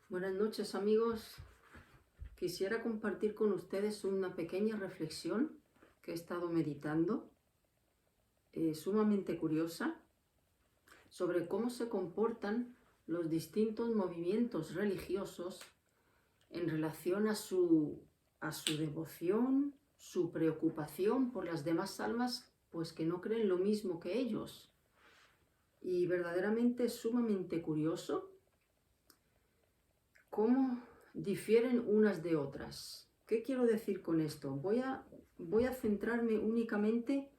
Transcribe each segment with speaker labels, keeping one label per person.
Speaker 1: Buenas noches, amigos. Quisiera compartir con ustedes una pequeña reflexión que he estado meditando, sumamente curiosa, sobre cómo se comportan los distintos movimientos religiosos en relación a su devoción, su preocupación por las demás almas, pues que no creen lo mismo que ellos. Y verdaderamente es sumamente curioso cómo difieren unas de otras. ¿Qué quiero decir con esto? Voy a centrarme únicamente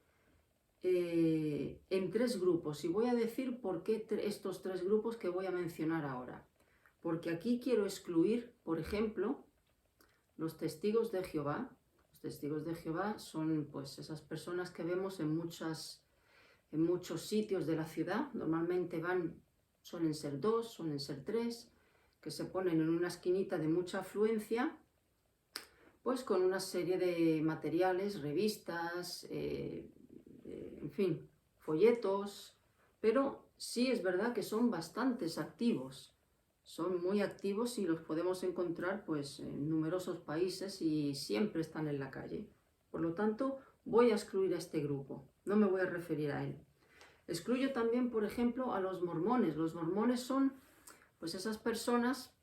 Speaker 1: en tres grupos y voy a decir por qué estos tres grupos que voy a mencionar ahora. Porque aquí quiero excluir, por ejemplo, los testigos de Jehová. Los testigos de Jehová son pues esas personas que vemos en muchos sitios de la ciudad. Normalmente suelen ser dos, suelen ser tres, que se ponen en una esquinita de mucha afluencia, pues con una serie de materiales, revistas, en fin, folletos, pero sí es verdad que son bastantes activos, son muy activos y los podemos encontrar pues en numerosos países y siempre están en la calle. Por lo tanto, voy a excluir a este grupo, no me voy a referir a él. Excluyo también, por ejemplo, a los mormones. Los mormones son pues esas personas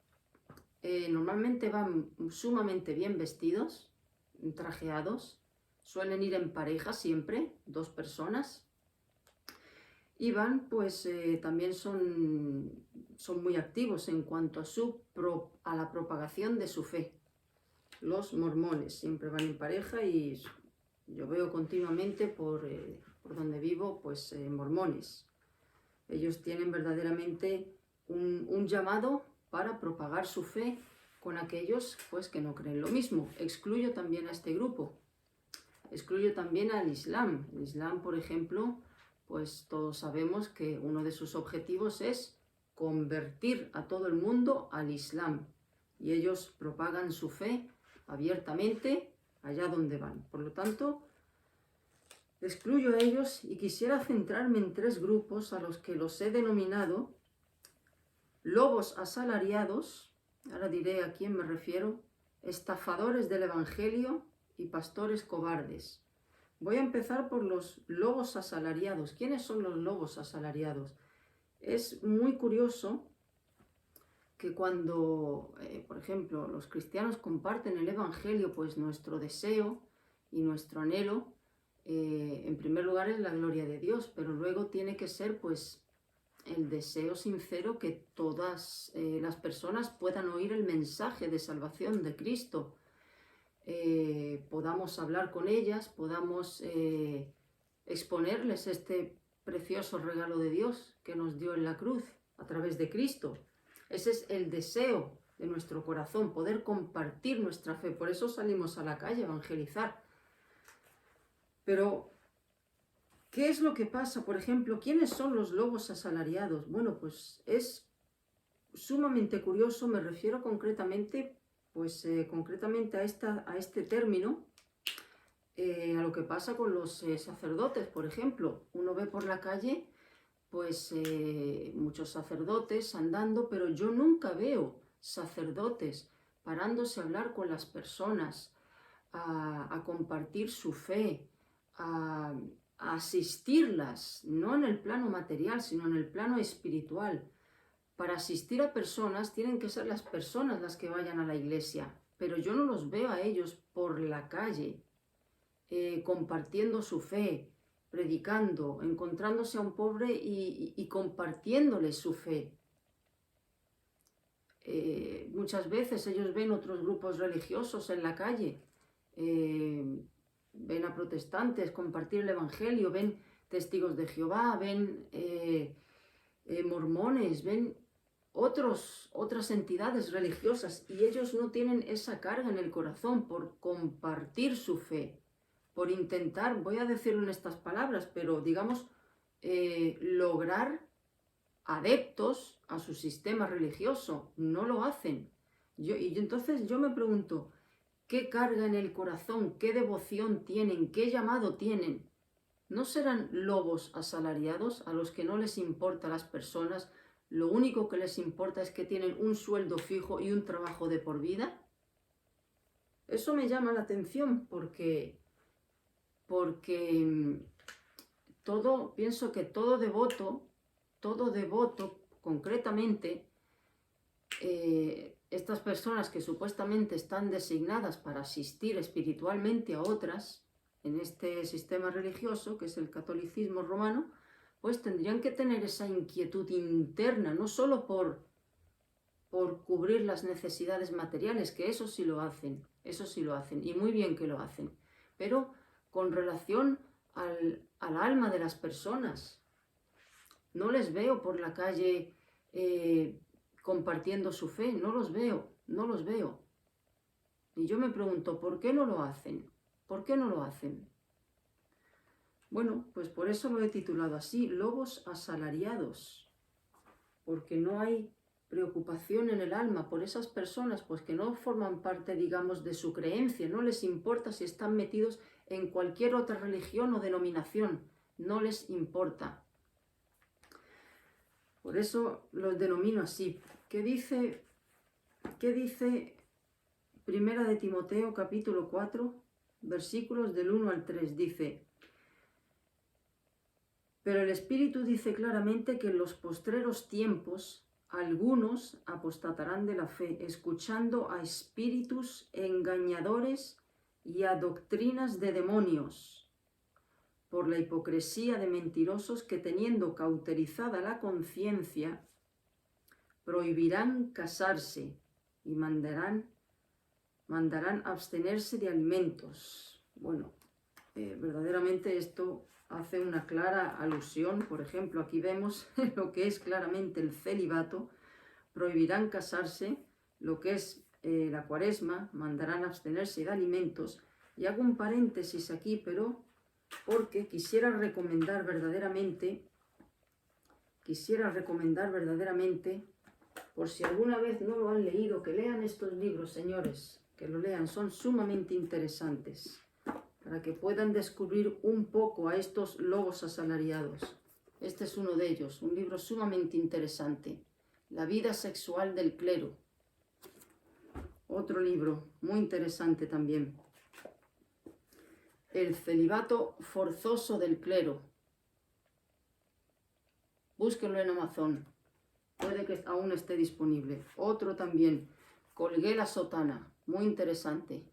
Speaker 1: normalmente van sumamente bien vestidos, trajeados, suelen ir en pareja siempre, dos personas, y van pues también son muy activos en cuanto a la propagación de su fe. Los mormones siempre van en pareja y yo veo continuamente por donde vivo pues mormones. Ellos tienen verdaderamente un llamado para propagar su fe con aquellos pues que no creen lo mismo. Excluyo también a este grupo. Excluyo también al Islam. El Islam, por ejemplo, pues todos sabemos que uno de sus objetivos es convertir a todo el mundo al Islam. Y ellos propagan su fe abiertamente allá donde van. Por lo tanto, excluyo a ellos y quisiera centrarme en tres grupos a los que los he denominado lobos asalariados, ahora diré a quién me refiero, estafadores del Evangelio y pastores cobardes. Voy a empezar por los lobos asalariados. ¿Quiénes son los lobos asalariados? Es muy curioso que cuando, por ejemplo, los cristianos comparten el Evangelio, pues nuestro deseo y nuestro anhelo, en primer lugar es la gloria de Dios, pero luego tiene que ser pues el deseo sincero que todas las personas puedan oír el mensaje de salvación de Cristo, podamos hablar con ellas, podamos exponerles este precioso regalo de Dios que nos dio en la cruz a través de Cristo. Ese es el deseo de nuestro corazón, poder compartir nuestra fe. Por eso salimos a la calle a evangelizar. Pero ¿qué es lo que pasa? Por ejemplo, ¿quiénes son los lobos asalariados? Bueno, pues es sumamente curioso, me refiero concretamente, pues concretamente a este término, a lo que pasa con los sacerdotes, por ejemplo. Uno ve por la calle, pues muchos sacerdotes andando, pero yo nunca veo sacerdotes parándose a hablar con las personas, a compartir su fe, a asistirlas, no en el plano material, sino en el plano espiritual. Para asistir a personas tienen que ser las personas las que vayan a la iglesia, pero yo no los veo a ellos por la calle, compartiendo su fe, predicando, encontrándose a un pobre y compartiéndole su fe. Muchas veces ellos ven otros grupos religiosos en la calle, ven a protestantes compartir el evangelio, ven testigos de Jehová, ven mormones, ven otras entidades religiosas y ellos no tienen esa carga en el corazón por compartir su fe, por intentar, voy a decirlo en estas palabras, pero digamos, lograr adeptos a su sistema religioso. No lo hacen. Entonces yo me pregunto, ¿qué carga en el corazón? ¿Qué devoción tienen? ¿Qué llamado tienen? ¿No serán lobos asalariados a los que no les importa las personas, lo único que les importa es que tienen un sueldo fijo y un trabajo de por vida. Eso me llama la atención porque pienso que todo devoto, concretamente, estas personas que supuestamente están designadas para asistir espiritualmente a otras en este sistema religioso, que es el catolicismo romano, pues tendrían que tener esa inquietud interna, no solo por cubrir las necesidades materiales, que eso sí lo hacen, y muy bien que lo hacen, pero con relación al alma de las personas. No les veo por la calle compartiendo su fe, no los veo. Y yo me pregunto, ¿por qué no lo hacen? ¿Por qué no lo hacen? Bueno, pues por eso lo he titulado así, lobos asalariados, porque no hay preocupación en el alma por esas personas, pues que no forman parte, digamos, de su creencia, no les importa si están metidos en cualquier otra religión o denominación, no les importa. Por eso los denomino así. ¿Qué dice Primera de Timoteo, capítulo 4, versículos del 1 al 3? Dice: pero el Espíritu dice claramente que en los postreros tiempos algunos apostatarán de la fe, escuchando a espíritus engañadores y a doctrinas de demonios, por la hipocresía de mentirosos que, teniendo cauterizada la conciencia, prohibirán casarse y mandarán abstenerse de alimentos. Bueno, verdaderamente esto hace una clara alusión. Por ejemplo, aquí vemos lo que es claramente el celibato, prohibirán casarse, lo que es la cuaresma, mandarán abstenerse de alimentos. Y hago un paréntesis aquí, pero porque quisiera recomendar verdaderamente, por si alguna vez no lo han leído, que lean estos libros, señores, que lo lean, son sumamente interesantes, para que puedan descubrir un poco a estos lobos asalariados. Este es uno de ellos, un libro sumamente interesante, La vida sexual del clero. Otro libro muy interesante también, El celibato forzoso del clero. Búsquenlo en Amazon, puede que aún esté disponible. Otro también, Colgué la sotana, muy interesante.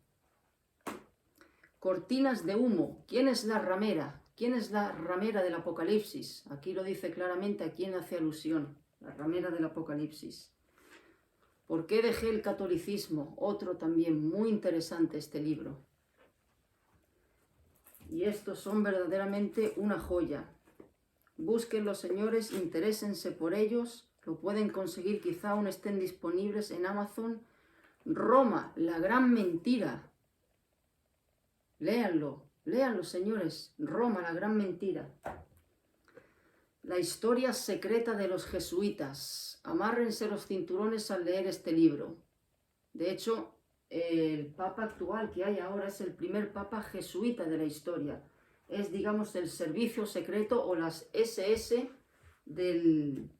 Speaker 1: Cortinas de humo. ¿Quién es la ramera? ¿Quién es la ramera del Apocalipsis? Aquí lo dice claramente a quién hace alusión, la ramera del Apocalipsis. ¿Por qué dejé el catolicismo? Otro también muy interesante este libro. Y estos son verdaderamente una joya. Búsquenlos, señores, interésense por ellos, lo pueden conseguir, quizá aún estén disponibles en Amazon. Roma, la gran mentira. Léanlo, señores. Roma, la gran mentira. La historia secreta de los jesuitas. Amárrense los cinturones al leer este libro. De hecho, el papa actual que hay ahora es el primer papa jesuita de la historia. Es, digamos, el servicio secreto o las SS del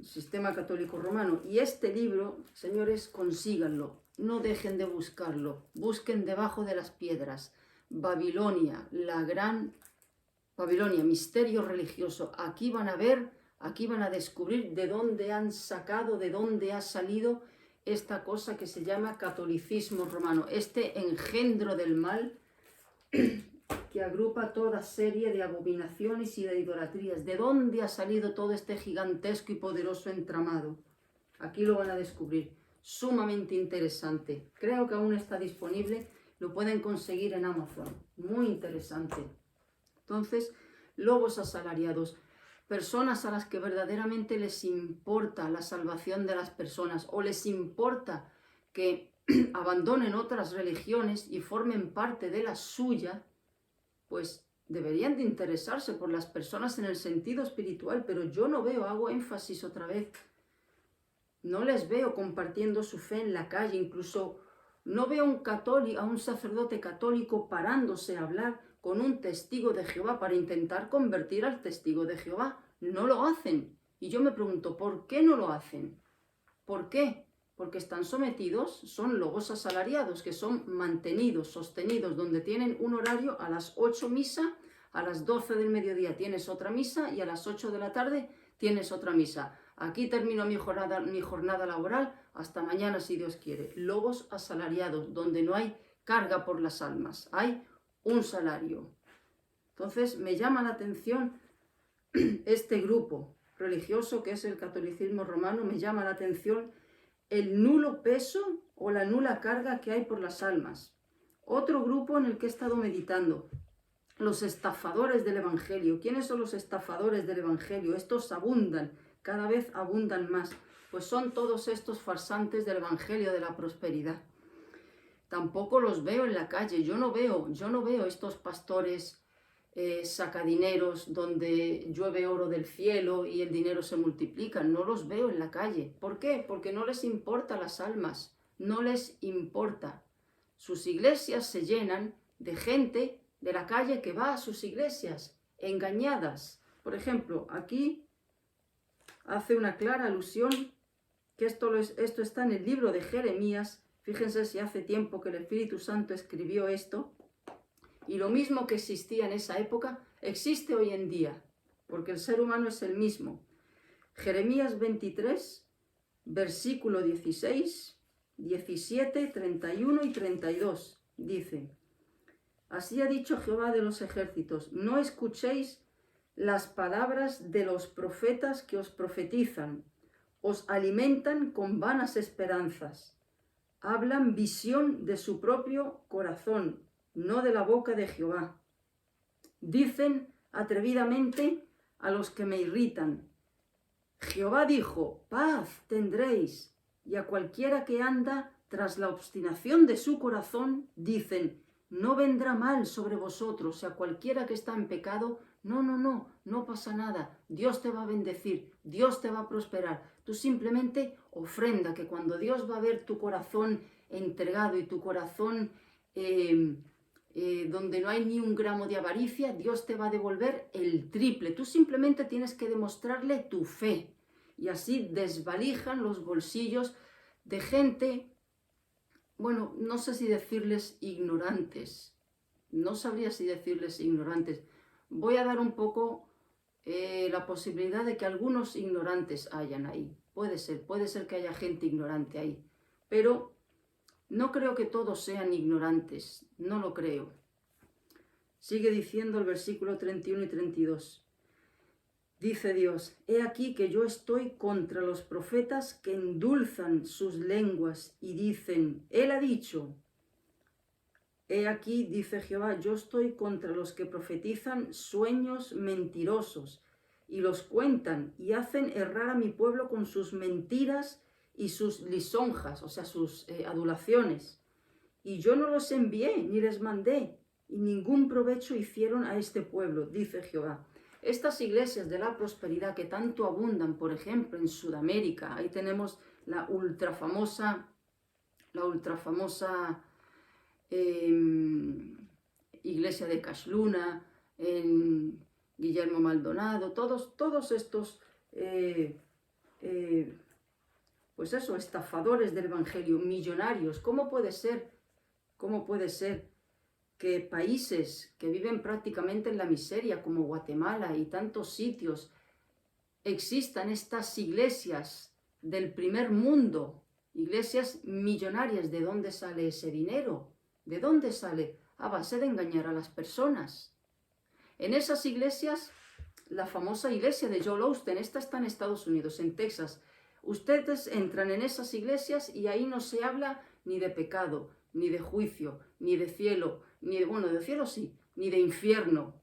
Speaker 1: sistema católico romano. Y este libro, señores, consíganlo, no dejen de buscarlo, busquen debajo de las piedras. Babilonia, la gran Babilonia, misterio religioso. Aquí van a ver, aquí van a descubrir de dónde han sacado, de dónde ha salido esta cosa que se llama catolicismo romano, este engendro del mal que agrupa toda serie de abominaciones y de idolatrías. ¿De dónde ha salido todo este gigantesco y poderoso entramado? Aquí lo van a descubrir. Sumamente interesante. Creo que aún está disponible. Lo pueden conseguir en Amazon. Muy interesante. Entonces, lobos asalariados. Personas a las que verdaderamente les importa la salvación de las personas o les importa que abandonen otras religiones y formen parte de la suya, pues deberían de interesarse por las personas en el sentido espiritual, pero yo no veo, hago énfasis otra vez, no les veo compartiendo su fe en la calle, incluso no veo a un sacerdote católico parándose a hablar con un testigo de Jehová para intentar convertir al testigo de Jehová. No lo hacen. Y yo me pregunto, ¿por qué no lo hacen? ¿Por qué? Porque están sometidos, son logos asalariados, que son mantenidos, sostenidos, donde tienen un horario a las 8 misa, a las 12 del mediodía tienes otra misa y a las 8 de la tarde tienes otra misa. Aquí termino mi jornada laboral, hasta mañana si Dios quiere. Logos asalariados, donde no hay carga por las almas, hay un salario. Entonces me llama la atención este grupo religioso que es el catolicismo romano, me llama la atención el nulo peso o la nula carga que hay por las almas. Otro grupo en el que he estado meditando, los estafadores del Evangelio. ¿Quiénes son los estafadores del Evangelio? Estos abundan, cada vez abundan más. Pues son todos estos farsantes del Evangelio de la prosperidad. Tampoco los veo en la calle, yo no veo estos pastores sacadineros donde llueve oro del cielo y el dinero se multiplica, no los veo en la calle. ¿Por qué? Porque no les importa las almas, no les importa. Sus iglesias se llenan de gente de la calle que va a sus iglesias, engañadas. Por ejemplo, aquí hace una clara alusión que esto está en el libro de Jeremías. Fíjense si hace tiempo que el Espíritu Santo escribió esto. Y lo mismo que existía en esa época, existe hoy en día, porque el ser humano es el mismo. Jeremías 23, versículo 16, 17, 31 y 32, dice: Así ha dicho Jehová de los ejércitos, no escuchéis las palabras de los profetas que os profetizan, os alimentan con vanas esperanzas, hablan visión de su propio corazón, no de la boca de Jehová. Dicen atrevidamente a los que me irritan: Jehová dijo, paz tendréis, y a cualquiera que anda tras la obstinación de su corazón, dicen, no vendrá mal sobre vosotros. Y a cualquiera que está en pecado, no pasa nada, Dios te va a bendecir, Dios te va a prosperar. Tú simplemente ofrenda, que cuando Dios va a ver tu corazón entregado y tu corazón donde no hay ni un gramo de avaricia, Dios te va a devolver el triple. Tú simplemente tienes que demostrarle tu fe. Y así desvalijan los bolsillos de gente, bueno, no sé si decirles ignorantes. No sabría si decirles ignorantes. Voy a dar un poco la posibilidad de que algunos ignorantes hayan ahí. Puede ser que haya gente ignorante ahí. Pero no creo que todos sean ignorantes, no lo creo. Sigue diciendo el versículo 31 y 32. Dice Dios, he aquí que yo estoy contra los profetas que endulzan sus lenguas y dicen, Él ha dicho. He aquí, dice Jehová, yo estoy contra los que profetizan sueños mentirosos y los cuentan y hacen errar a mi pueblo con sus mentiras y sus lisonjas, o sea, sus adulaciones. Y yo no los envié ni les mandé, y ningún provecho hicieron a este pueblo, dice Jehová. Estas iglesias de la prosperidad que tanto abundan, por ejemplo, en Sudamérica, ahí tenemos la ultrafamosa iglesia de Cashluna, en Guillermo Maldonado, todos estos pues eso, estafadores del evangelio, millonarios. ¿Cómo puede ser que países que viven prácticamente en la miseria, como Guatemala y tantos sitios, existan estas iglesias del primer mundo, iglesias millonarias? ¿De dónde sale ese dinero? ¿De dónde sale? A base de engañar a las personas. En esas iglesias, la famosa iglesia de Joel Osteen, esta está en Estados Unidos, en Texas. Ustedes entran en esas iglesias y ahí no se habla ni de pecado, ni de juicio, ni de cielo, ni de, bueno, de cielo sí, ni de infierno,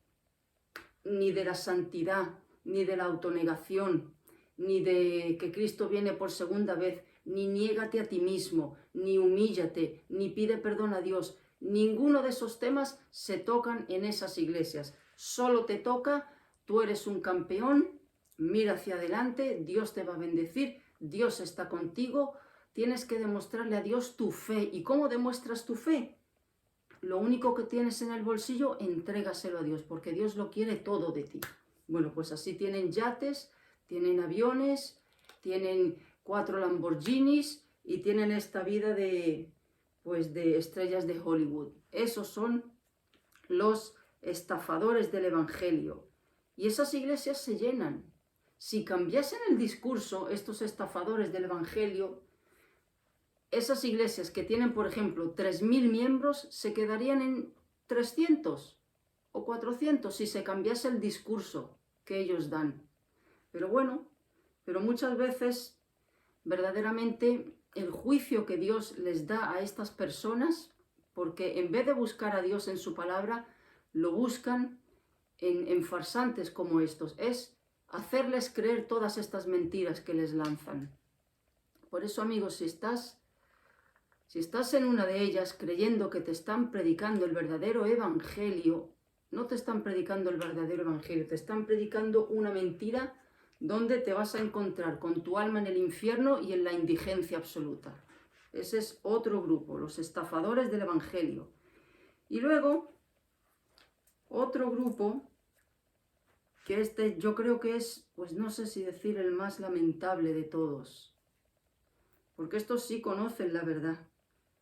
Speaker 1: ni de la santidad, ni de la autonegación, ni de que Cristo viene por segunda vez, ni niégate a ti mismo, ni humíllate, ni pide perdón a Dios. Ninguno de esos temas se tocan en esas iglesias. Solo te toca, tú eres un campeón, mira hacia adelante, Dios te va a bendecir, Dios está contigo, tienes que demostrarle a Dios tu fe. ¿Y cómo demuestras tu fe? lo único que tienes en el bolsillo, entrégaselo a Dios, porque Dios lo quiere todo de ti. Bueno, pues así tienen yates, tienen aviones, tienen 4 Lamborghinis y tienen esta vida de, pues, de estrellas de Hollywood. Esos son los estafadores del Evangelio. Y esas iglesias se llenan. Si cambiasen el discurso, estos estafadores del Evangelio, esas iglesias que tienen, por ejemplo, 3.000 miembros, se quedarían en 300 o 400 si se cambiase el discurso que ellos dan. Pero bueno, pero muchas veces, verdaderamente, el juicio que Dios les da a estas personas, porque en vez de buscar a Dios en su palabra, lo buscan en farsantes como estos, es hacerles creer todas estas mentiras que les lanzan. Por eso, amigos, si estás en una de ellas creyendo que te están predicando el verdadero evangelio, no te están predicando el verdadero evangelio, te están predicando una mentira donde te vas a encontrar con tu alma en el infierno y en la indigencia absoluta. Ese es otro grupo, los estafadores del evangelio. Y luego, otro grupo, que este yo creo que es, pues no sé si decir el más lamentable de todos, porque estos sí conocen la verdad.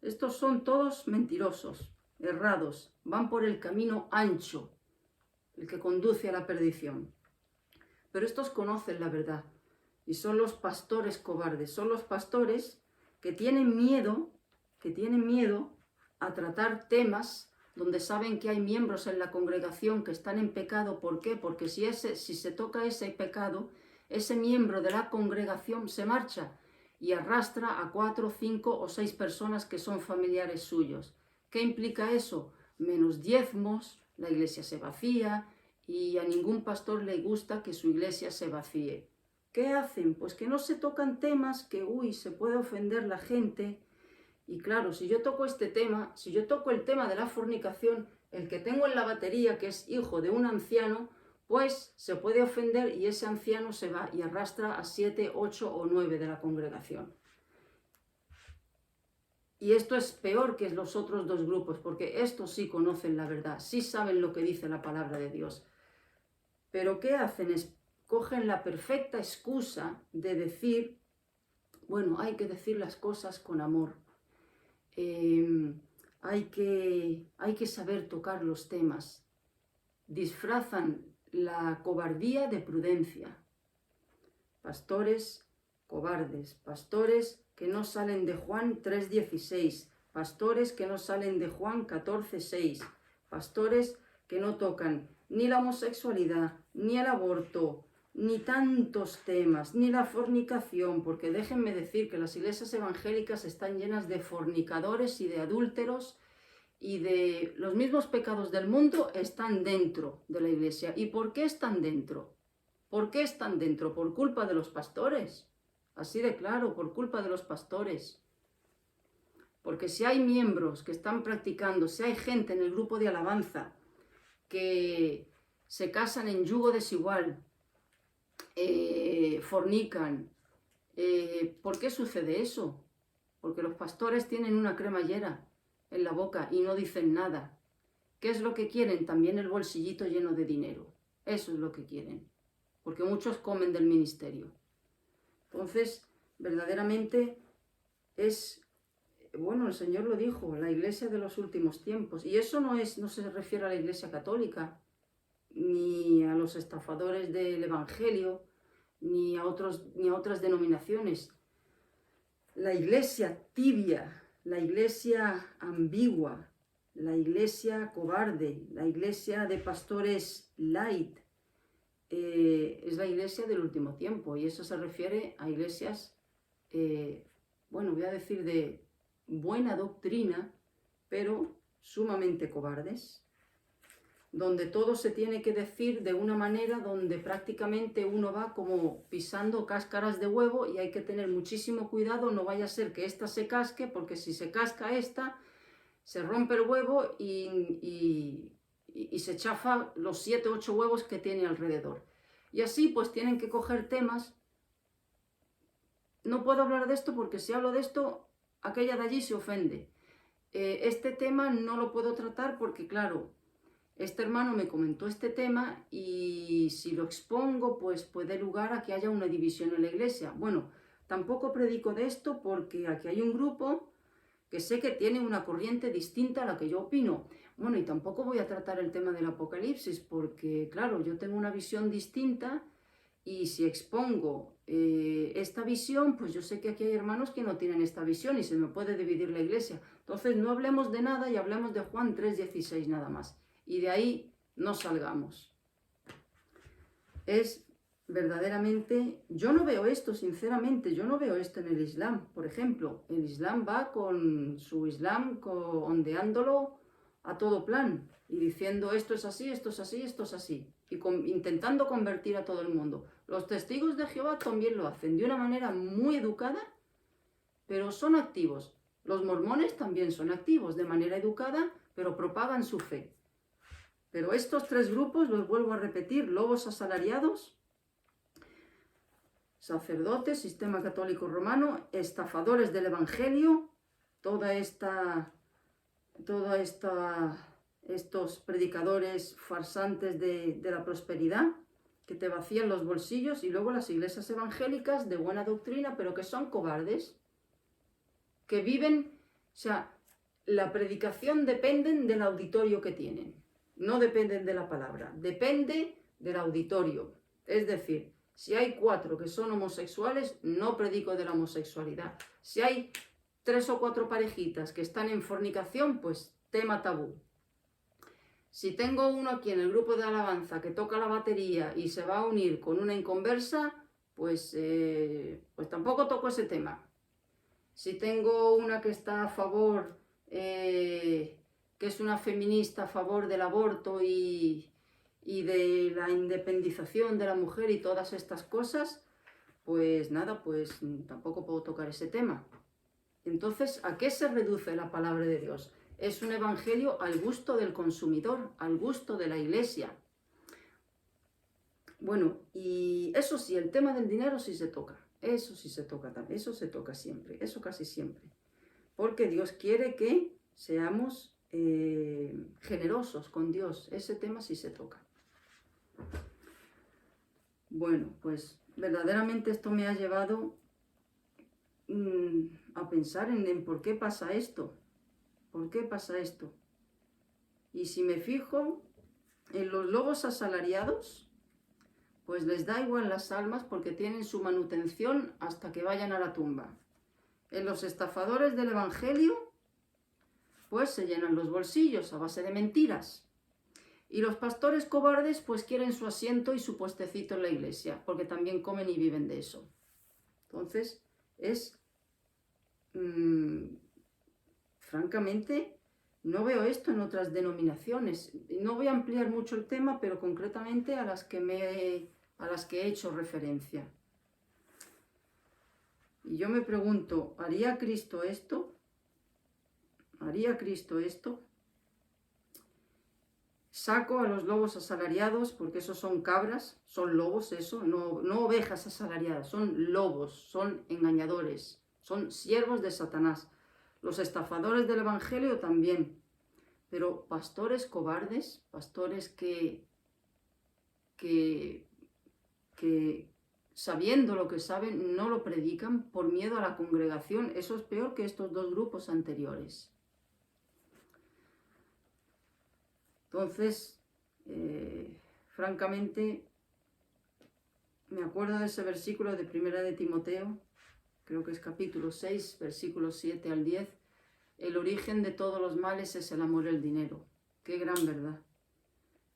Speaker 1: Estos son todos mentirosos, errados, van por el camino ancho, el que conduce a la perdición. Pero estos conocen la verdad y son los pastores cobardes, son los pastores que tienen miedo a tratar temas donde saben que hay miembros en la congregación que están en pecado. ¿Por qué? Porque si se toca ese pecado, ese miembro de la congregación se marcha y arrastra a 4, 5 o 6 personas que son familiares suyos. ¿Qué implica eso? Menos diezmos, la iglesia se vacía y a ningún pastor le gusta que su iglesia se vacíe. ¿Qué hacen? Pues que no se tocan temas que, se puede ofender la gente. Y claro, si yo toco este tema, si yo toco el tema de la fornicación, el que tengo en la batería, que es hijo de un anciano, pues se puede ofender y ese anciano se va y arrastra a 7, 8 o 9 de la congregación. Y esto es peor que los otros dos grupos, porque estos sí conocen la verdad, sí saben lo que dice la palabra de Dios. Pero ¿qué hacen? Cogen la perfecta excusa de decir, bueno, hay que decir las cosas con amor. Hay que saber tocar los temas. Disfrazan la cobardía de prudencia. Pastores cobardes, pastores que no salen de Juan 3:16, pastores que no salen de Juan 14:6, pastores que no tocan ni la homosexualidad, ni el aborto, ni tantos temas, ni la fornicación, porque déjenme decir que las iglesias evangélicas están llenas de fornicadores y de adúlteros y de los mismos pecados del mundo están dentro de la iglesia. ¿Y por qué están dentro? ¿Por qué están dentro? Por culpa de los pastores. Así de claro, por culpa de los pastores. Porque si hay miembros que están practicando, si hay gente en el grupo de alabanza que se casan en yugo desigual, fornican, ¿por qué sucede eso? Porque los pastores tienen una cremallera en la boca y no dicen nada. ¿Qué es lo que quieren? También el bolsillito lleno de dinero. Eso es lo que quieren. Porque muchos comen del ministerio. Entonces, verdaderamente es, bueno, el Señor lo dijo, la iglesia de los últimos tiempos. Y eso no se refiere a la iglesia católica, ni a los estafadores del evangelio, ni a otras denominaciones. La iglesia tibia, la iglesia ambigua, la iglesia cobarde, la iglesia de pastores light, es la iglesia del último tiempo, y eso se refiere a iglesias, bueno, voy a decir de buena doctrina, pero sumamente cobardes, donde todo se tiene que decir de una manera donde prácticamente uno va como pisando cáscaras de huevo y hay que tener muchísimo cuidado, no vaya a ser que esta se casque, porque si se casca esta, se rompe el huevo y se chafa los 7 o 8 huevos que tiene alrededor. Y así pues tienen que coger temas. No puedo hablar de esto porque si hablo de esto, aquella de allí se ofende. este tema no lo puedo tratar porque, claro, este hermano me comentó este tema y si lo expongo, pues puede lugar a que haya una división en la iglesia. Bueno, tampoco predico de esto porque aquí hay un grupo que sé que tiene una corriente distinta a la que yo opino. Bueno, y tampoco voy a tratar el tema del Apocalipsis porque, claro, yo tengo una visión distinta y si expongo esta visión, pues yo sé que aquí hay hermanos que no tienen esta visión y se me puede dividir la iglesia. Entonces no hablemos de nada y hablemos de Juan 3:16 nada más. Y de ahí no salgamos. Es verdaderamente, yo no veo esto, sinceramente, yo no veo esto en el Islam. Por ejemplo, el Islam va con su Islam ondeándolo a todo plan y diciendo esto es así, esto es así, esto es así, y intentando convertir a todo el mundo. Los testigos de Jehová también lo hacen de una manera muy educada, pero son activos. Los mormones también son activos de manera educada, pero propagan su fe. Pero estos tres grupos, los vuelvo a repetir, lobos asalariados, sacerdotes, sistema católico romano, estafadores del evangelio, estos predicadores farsantes de la prosperidad que te vacían los bolsillos, y luego las iglesias evangélicas de buena doctrina, pero que son cobardes, que viven, o sea, la predicación dependen del auditorio que tienen, no dependen de la palabra, depende del auditorio. Es decir, si hay 4 que son homosexuales, no predico de la homosexualidad. Si hay 3 o 4 parejitas que están en fornicación, pues tema tabú. Si tengo uno aquí en el grupo de alabanza que toca la batería y se va a unir con una inconversa, pues tampoco toco ese tema. Si tengo una que está a favor, que es una feminista a favor del aborto y de la independización de la mujer y todas estas cosas, pues nada, pues tampoco puedo tocar ese tema. Entonces, ¿a qué se reduce la palabra de Dios? Es un evangelio al gusto del consumidor, al gusto de la iglesia. Bueno, y eso sí, el tema del dinero sí se toca. Eso sí se toca también, eso se toca siempre, eso casi siempre. Porque Dios quiere que seamos generosos con Dios. Ese tema sí se toca. Bueno, pues verdaderamente esto me ha llevado a pensar en por qué pasa esto. ¿Por qué pasa esto? Y si me fijo en los lobos asalariados, pues les da igual las almas porque tienen su manutención hasta que vayan a la tumba. En los estafadores del evangelio, pues se llenan los bolsillos a base de mentiras. Y los pastores cobardes pues quieren su asiento y su puestecito en la iglesia, porque también comen y viven de eso. Entonces, francamente, no veo esto en otras denominaciones. No voy a ampliar mucho el tema, pero concretamente a las que he hecho referencia. Y yo me pregunto, ¿haría Cristo esto? ¿Haría Cristo esto? Saco a los lobos asalariados, porque esos son cabras, son lobos eso, no ovejas asalariadas, son lobos, son engañadores, son siervos de Satanás. Los estafadores del evangelio también, pero pastores cobardes, pastores que sabiendo lo que saben no lo predican por miedo a la congregación. Eso es peor que estos dos grupos anteriores. Entonces, francamente, me acuerdo de ese versículo de 1 de Timoteo, creo que es capítulo 6, versículos 7 al 10. El origen de todos los males es el amor al dinero. ¡Qué gran verdad!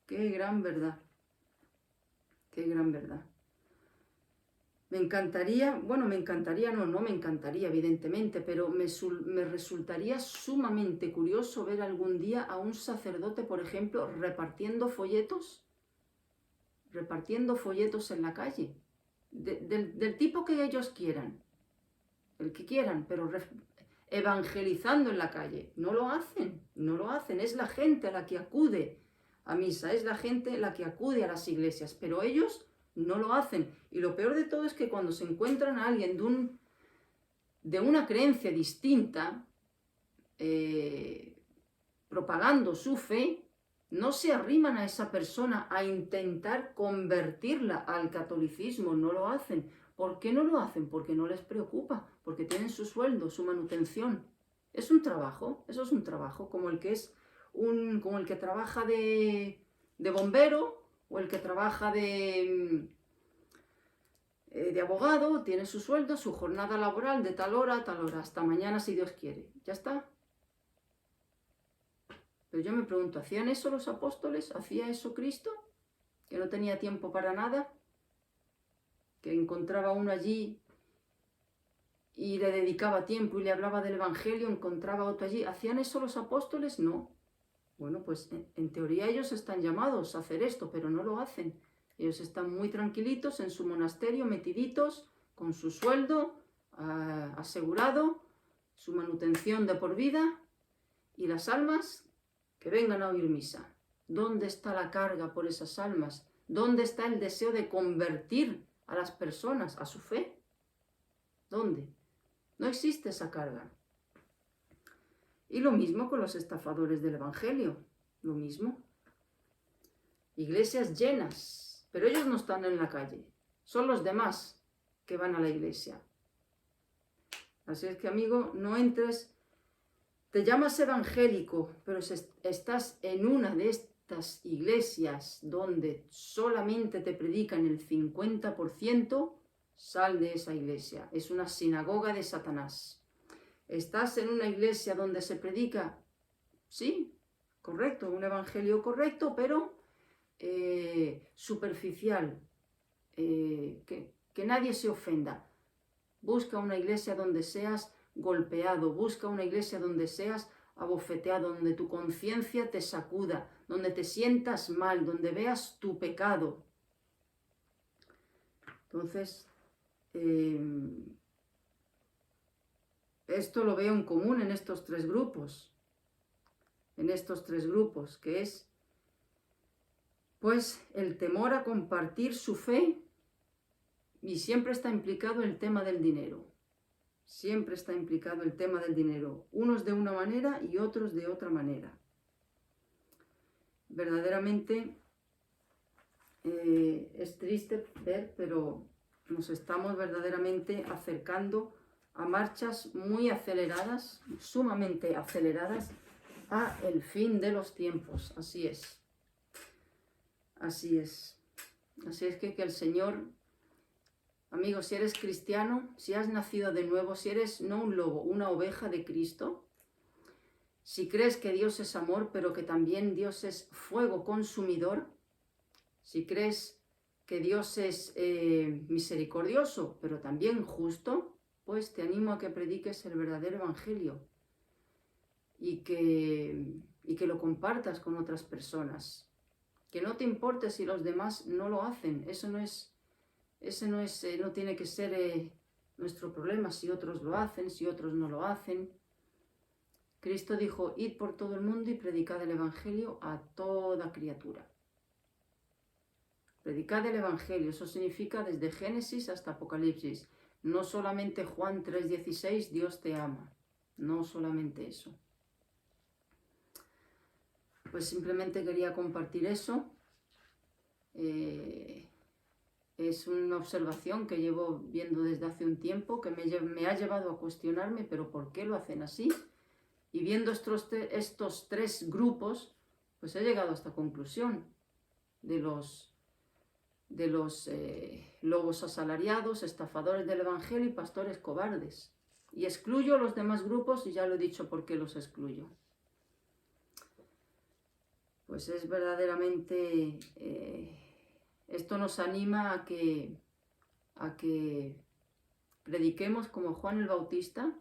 Speaker 1: ¡Qué gran verdad! ¡Qué gran verdad! Me encantaría, no me encantaría evidentemente, pero me resultaría sumamente curioso ver algún día a un sacerdote, por ejemplo, repartiendo folletos en la calle, del tipo que ellos quieran, el que quieran, pero evangelizando en la calle. No lo hacen, es la gente a la que acude a misa, es la gente la que acude a las iglesias, pero ellos no lo hacen. Y lo peor de todo es que cuando se encuentran a alguien de una creencia distinta, propagando su fe, no se arriman a esa persona a intentar convertirla al catolicismo, no lo hacen. ¿Por qué no lo hacen? Porque no les preocupa, porque tienen su sueldo, su manutención. Es un trabajo, eso es un trabajo, como el que como el que trabaja de bombero o el que trabaja de abogado, tiene su sueldo, su jornada laboral de tal hora a tal hora, hasta mañana si Dios quiere. Ya está. Pero yo me pregunto, ¿hacían eso los apóstoles? ¿Hacía eso Cristo? ¿Que no tenía tiempo para nada? ¿Que encontraba uno allí y le dedicaba tiempo y le hablaba del Evangelio, encontraba otro allí? ¿Hacían eso los apóstoles? No. Bueno, pues en teoría ellos están llamados a hacer esto, pero no lo hacen. Ellos están muy tranquilitos en su monasterio, metiditos, con su sueldo asegurado, su manutención de por vida, y las almas que vengan a oír misa. ¿Dónde está la carga por esas almas? ¿Dónde está el deseo de convertir a las personas a su fe? ¿Dónde? No existe esa carga. Y lo mismo con los estafadores del Evangelio, lo mismo. Iglesias llenas, pero ellos no están en la calle, son los demás que van a la iglesia. Así es que, amigo, no entres, te llamas evangélico, pero estás en una de estas iglesias donde solamente te predican el 50%, sal de esa iglesia, es una sinagoga de Satanás. ¿Estás en una iglesia donde se predica? Sí, correcto, un evangelio correcto, pero superficial, que nadie se ofenda. Busca una iglesia donde seas golpeado, busca una iglesia donde seas abofeteado, donde tu conciencia te sacuda, donde te sientas mal, donde veas tu pecado. Entonces, esto lo veo en común en estos tres grupos, que es pues el temor a compartir su fe, y siempre está implicado el tema del dinero. Siempre está implicado el tema del dinero, unos de una manera y otros de otra manera. Verdaderamente es triste ver, pero nos estamos verdaderamente acercando a marchas muy aceleradas, sumamente aceleradas, a el fin de los tiempos. Así es. Así es. Así es que el Señor, amigo, si eres cristiano, si has nacido de nuevo, si eres no un lobo, una oveja de Cristo, si crees que Dios es amor, pero que también Dios es fuego consumidor, si crees que Dios es misericordioso, pero también justo, pues te animo a que prediques el verdadero evangelio y que lo compartas con otras personas. Que no te importe si los demás no lo hacen. No tiene que ser nuestro problema si otros lo hacen, si otros no lo hacen. Cristo dijo, id por todo el mundo y predicad el evangelio a toda criatura. Predicad el evangelio, eso significa desde Génesis hasta Apocalipsis. No solamente Juan 3:16, Dios te ama. No solamente eso. Pues simplemente quería compartir eso. Es una observación que llevo viendo desde hace un tiempo, que me ha llevado a cuestionarme, pero ¿por qué lo hacen así? Y viendo estos tres grupos, pues he llegado a esta conclusión de los lobos asalariados, estafadores del evangelio y pastores cobardes. Y excluyo los demás grupos, y ya lo he dicho por qué los excluyo. Pues es verdaderamente, esto nos anima a que prediquemos como Juan el Bautista,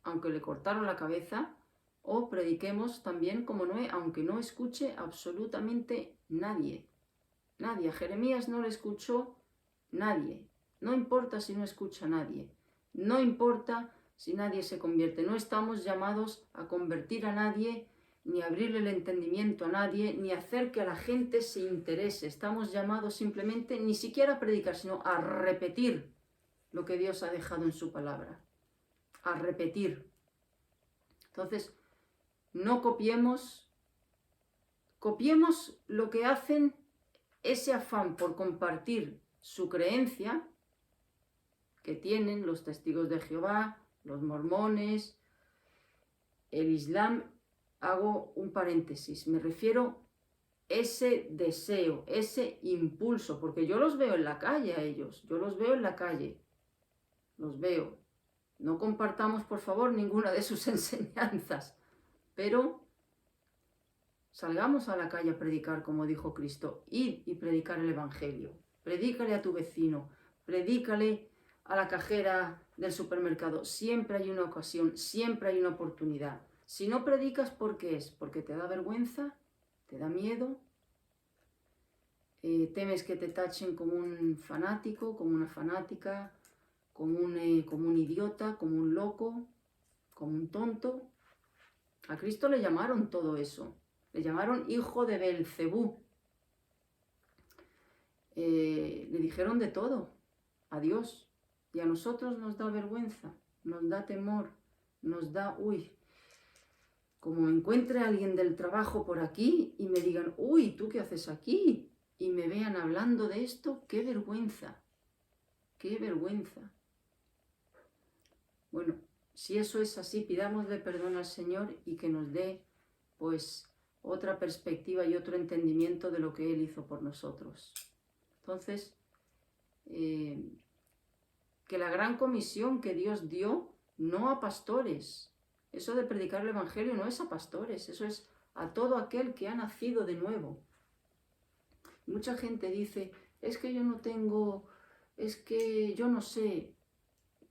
Speaker 1: aunque le cortaron la cabeza, o prediquemos también como Noé, aunque no escuche absolutamente nadie. Nadie. A Jeremías no le escuchó nadie. No importa si no escucha nadie. No importa si nadie se convierte. No estamos llamados a convertir a nadie, ni a abrirle el entendimiento a nadie, ni a hacer que a la gente se interese. Estamos llamados simplemente, ni siquiera a predicar, sino a repetir lo que Dios ha dejado en su palabra, a repetir. Entonces, no copiemos lo que hacen, ese afán por compartir su creencia que tienen los testigos de Jehová, los mormones, el Islam. Hago un paréntesis, me refiero ese deseo, ese impulso, porque yo los veo en la calle a ellos, yo los veo en la calle, los veo. No compartamos, por favor, ninguna de sus enseñanzas, pero salgamos a la calle a predicar, como dijo Cristo. Id y predicar el Evangelio. Predícale a tu vecino, predícale a la cajera del supermercado. Siempre hay una ocasión, siempre hay una oportunidad. Si no predicas, ¿por qué es? ¿Porque te da vergüenza? ¿Te da miedo? ¿Temes que te tachen como un fanático, como una fanática, como un idiota, como un loco, como un tonto? A Cristo le llamaron todo eso. Le llamaron hijo de Belcebú. Le dijeron de todo a Dios. Y a nosotros nos da vergüenza, nos da temor, nos da, como me encuentre alguien del trabajo por aquí y me digan, ¿tú qué haces aquí? Y me vean hablando de esto, ¡qué vergüenza! ¡Qué vergüenza! Bueno, si eso es así, pidámosle perdón al Señor y que nos dé, pues, otra perspectiva y otro entendimiento de lo que Él hizo por nosotros. Entonces, que la gran comisión que Dios dio, no a pastores, eso de predicar el Evangelio no es a pastores, eso es a todo aquel que ha nacido de nuevo. Mucha gente dice, es que yo no tengo, es que yo no sé.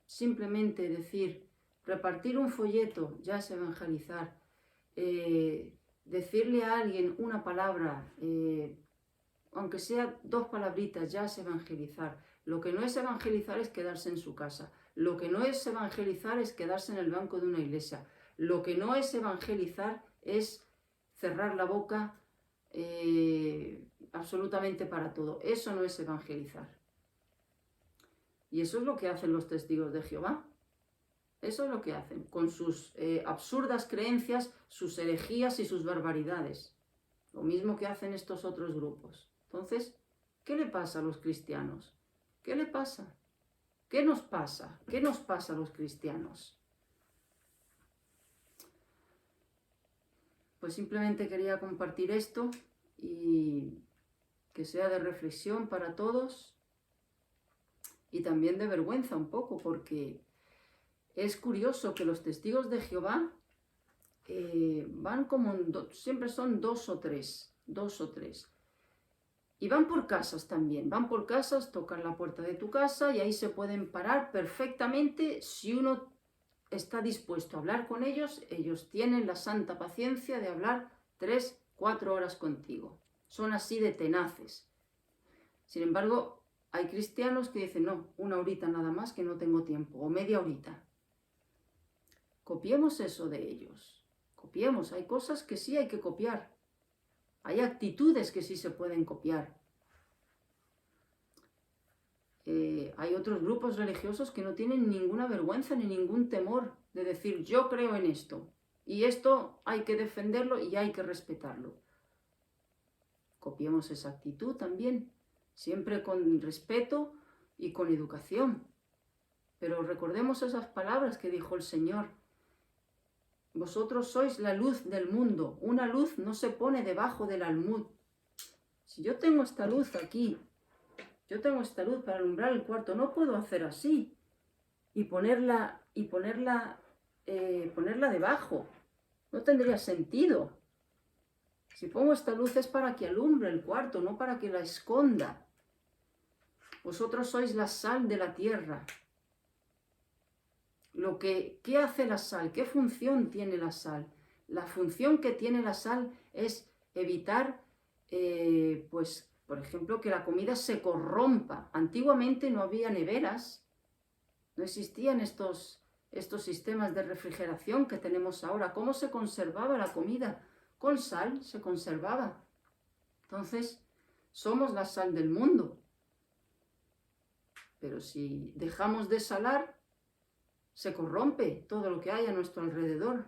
Speaker 1: Simplemente decir, repartir un folleto ya es evangelizar. Decirle a alguien una palabra, aunque sea 2 palabritas, ya es evangelizar. Lo que no es evangelizar es quedarse en su casa. Lo que no es evangelizar es quedarse en el banco de una iglesia. Lo que no es evangelizar es cerrar la boca absolutamente para todo. Eso no es evangelizar. Y eso es lo que hacen los testigos de Jehová. Eso es lo que hacen, con sus absurdas creencias, sus herejías y sus barbaridades. Lo mismo que hacen estos otros grupos. Entonces, ¿qué le pasa a los cristianos? ¿Qué le pasa? ¿Qué nos pasa? ¿Qué nos pasa a los cristianos? Pues simplemente quería compartir esto y que sea de reflexión para todos y también de vergüenza un poco, porque es curioso que los testigos de Jehová van como, siempre son dos o tres. Y van por casas también, van por casas, tocan la puerta de tu casa y ahí se pueden parar perfectamente. Si uno está dispuesto a hablar con ellos, ellos tienen la santa paciencia de hablar 3-4 horas contigo. Son así de tenaces. Sin embargo, hay cristianos que dicen, no, 1 horita nada más que no tengo tiempo, o media horita. Copiemos eso de ellos. Copiemos, hay cosas que sí hay que copiar. Hay actitudes que sí se pueden copiar. Hay otros grupos religiosos que no tienen ninguna vergüenza ni ningún temor de decir, yo creo en esto. Y esto hay que defenderlo y hay que respetarlo. Copiemos esa actitud también, siempre con respeto y con educación. Pero recordemos esas palabras que dijo el Señor. Vosotros sois la luz del mundo. Una luz no se pone debajo del almud. Si yo tengo esta luz aquí, yo tengo esta luz para alumbrar el cuarto, no puedo hacer así y ponerla debajo. No tendría sentido. Si pongo esta luz es para que alumbre el cuarto, no para que la esconda. Vosotros sois la sal de la tierra. ¿Qué hace la sal? ¿Qué función tiene la sal? La función que tiene la sal es evitar, pues, por ejemplo, que la comida se corrompa. Antiguamente no había neveras, no existían estos sistemas de refrigeración que tenemos ahora. ¿Cómo se conservaba la comida? Con sal se conservaba. Entonces, somos la sal del mundo. Pero si dejamos de salar, se corrompe todo lo que hay a nuestro alrededor.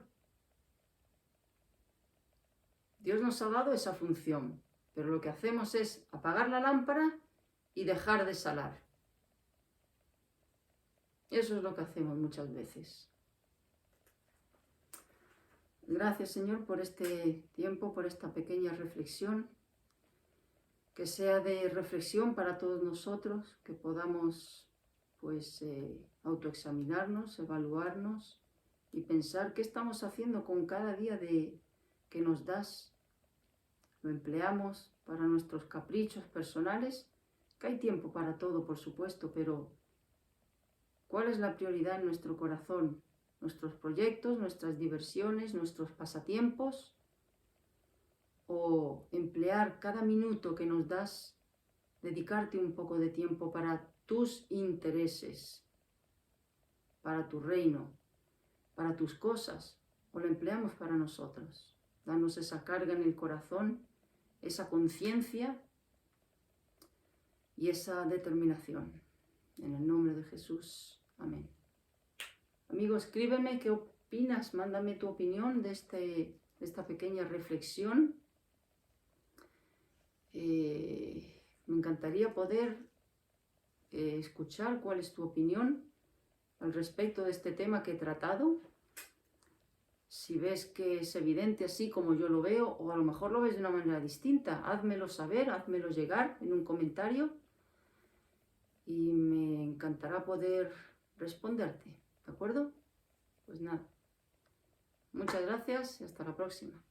Speaker 1: Dios nos ha dado esa función, pero lo que hacemos es apagar la lámpara y dejar de salar. Eso es lo que hacemos muchas veces. Gracias, Señor, por este tiempo, por esta pequeña reflexión. Que sea de reflexión para todos nosotros, que podamos pues autoexaminarnos, evaluarnos y pensar qué estamos haciendo con cada día que nos das. Lo empleamos para nuestros caprichos personales, que hay tiempo para todo, por supuesto, pero ¿cuál es la prioridad en nuestro corazón? ¿Nuestros proyectos, nuestras diversiones, nuestros pasatiempos? ¿O emplear cada minuto que nos das, dedicarte un poco de tiempo para tus intereses, para tu reino, para tus cosas? ¿O lo empleamos para nosotros? Danos esa carga en el corazón, esa conciencia y esa determinación. En el nombre de Jesús. Amén. Amigo, escríbeme qué opinas, mándame tu opinión de esta pequeña reflexión. Me encantaría poder escuchar cuál es tu opinión al respecto de este tema que he tratado. Si ves que es evidente así como yo lo veo, o a lo mejor lo ves de una manera distinta, házmelo saber, házmelo llegar en un comentario y me encantará poder responderte, ¿de acuerdo? Pues nada, muchas gracias y hasta la próxima.